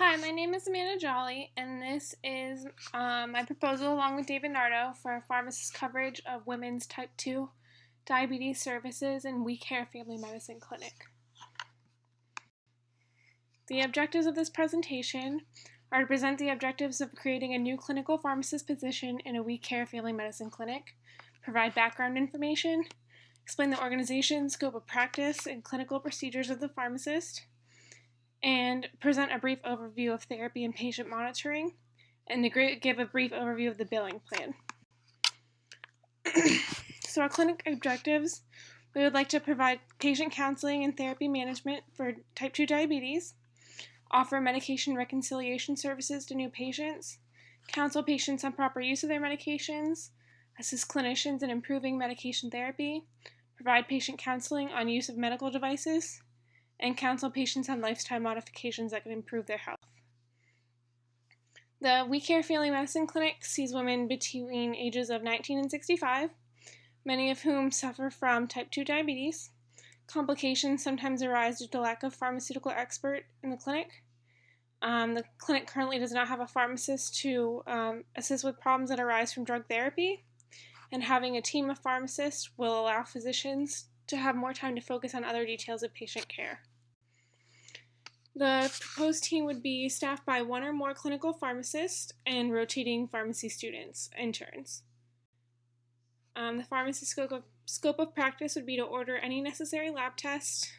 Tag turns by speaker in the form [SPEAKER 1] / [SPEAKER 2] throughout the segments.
[SPEAKER 1] Hi, my name is Amanda Jolly, and this is my proposal along with David Nardo for pharmacist coverage of women's type 2 diabetes services in We Care Family Medicine Clinic. The objectives of this presentation are to present the objectives of creating a new clinical pharmacist position in a We Care Family Medicine Clinic, provide background information, explain the organization, scope of practice, and clinical procedures of the pharmacist, and present a brief overview of therapy and patient monitoring, and to give a brief overview of the billing plan. So our clinic objectives, we would like to provide patient counseling and therapy management for type 2 diabetes, offer medication reconciliation services to new patients, counsel patients on proper use of their medications, assist clinicians in improving medication therapy, provide patient counseling on use of medical devices, and counsel patients on lifestyle modifications that can improve their health. The We Care Family Medicine Clinic sees women between ages of 19 and 65, many of whom suffer from type 2 diabetes. Complications sometimes arise due to lack of pharmaceutical expert in the clinic. The clinic currently does not have a pharmacist to assist with problems that arise from drug therapy, and having a team of pharmacists will allow physicians to have more time to focus on other details of patient care. The proposed team would be staffed by one or more clinical pharmacists and rotating pharmacy students, interns. The pharmacist's scope of practice would be to order any necessary lab tests,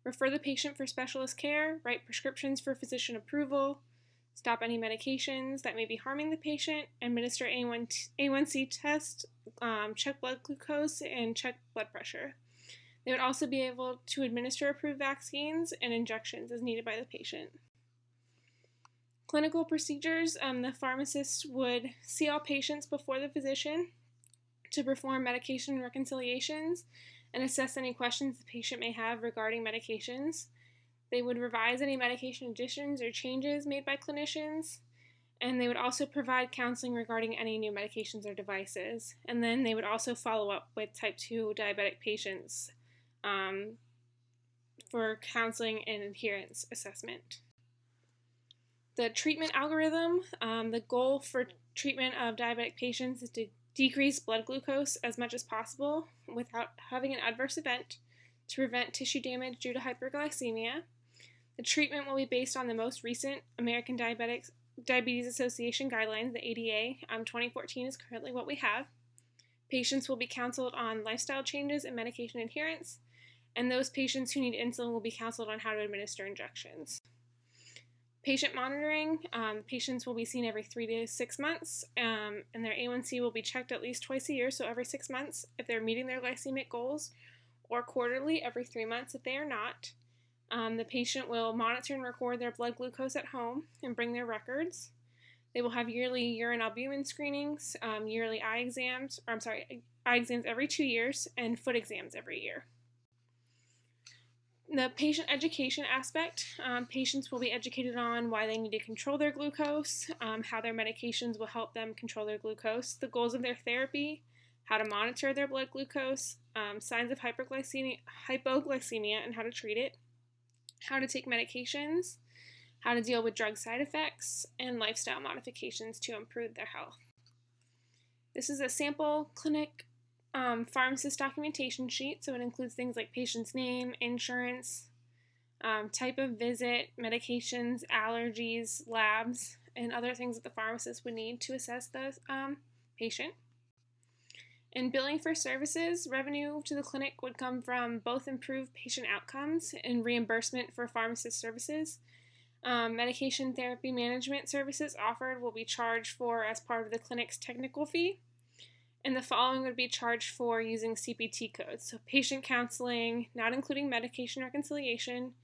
[SPEAKER 1] refer the patient for specialist care, write prescriptions for physician approval, stop any medications that may be harming the patient, administer A1C test, check blood glucose, and check blood pressure. They would also be able to administer approved vaccines and injections as needed by the patient. Clinical procedures, the pharmacist would see all patients before the physician to perform medication reconciliations and assess any questions the patient may have regarding medications. They would revise any medication additions or changes made by clinicians, and they would also provide counseling regarding any new medications or devices. And then they would also follow up with type 2 diabetic patients for counseling and adherence assessment. The treatment algorithm, the goal for treatment of diabetic patients is to decrease blood glucose as much as possible without having an adverse event to prevent tissue damage due to hyperglycemia. The treatment will be based on the most recent American Diabetes Association guidelines, the ADA. 2014 is currently what we have. Patients will be counseled on lifestyle changes and medication adherence, and those patients who need insulin will be counseled on how to administer injections. Patient monitoring, patients will be seen every 3 to 6 months, and their A1C will be checked at least twice a year, so every 6 months if they're meeting their glycemic goals, or quarterly every 3 months if they are not. The patient will monitor and record their blood glucose at home and bring their records. They will have yearly urine albumin screenings, yearly eye exams every 2 years, and foot exams every year. The patient education aspect, patients will be educated on why they need to control their glucose, how their medications will help them control their glucose, the goals of their therapy, how to monitor their blood glucose, signs of hypoglycemia and how to treat it, how to take medications, how to deal with drug side effects, and lifestyle modifications to improve their health. This is a sample clinic pharmacist documentation sheet, so it includes things like patient's name, insurance, type of visit, medications, allergies, labs, and other things that the pharmacist would need to assess the patient. In billing for services, revenue to the clinic would come from both improved patient outcomes and reimbursement for pharmacist services. Medication therapy management services offered will be charged for as part of the clinic's technical fee. And the following would be charged for using CPT codes. So patient counseling, not including medication reconciliation,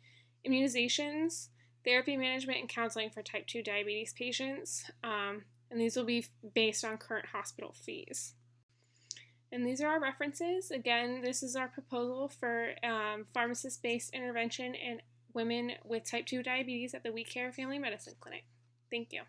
[SPEAKER 1] immunizations, therapy management, and counseling for type 2 diabetes patients. And these will be based on current hospital fees. And these are our references. Again, this is our proposal for pharmacist-based intervention in women with type 2 diabetes at the We Care Family Medicine Clinic. Thank you.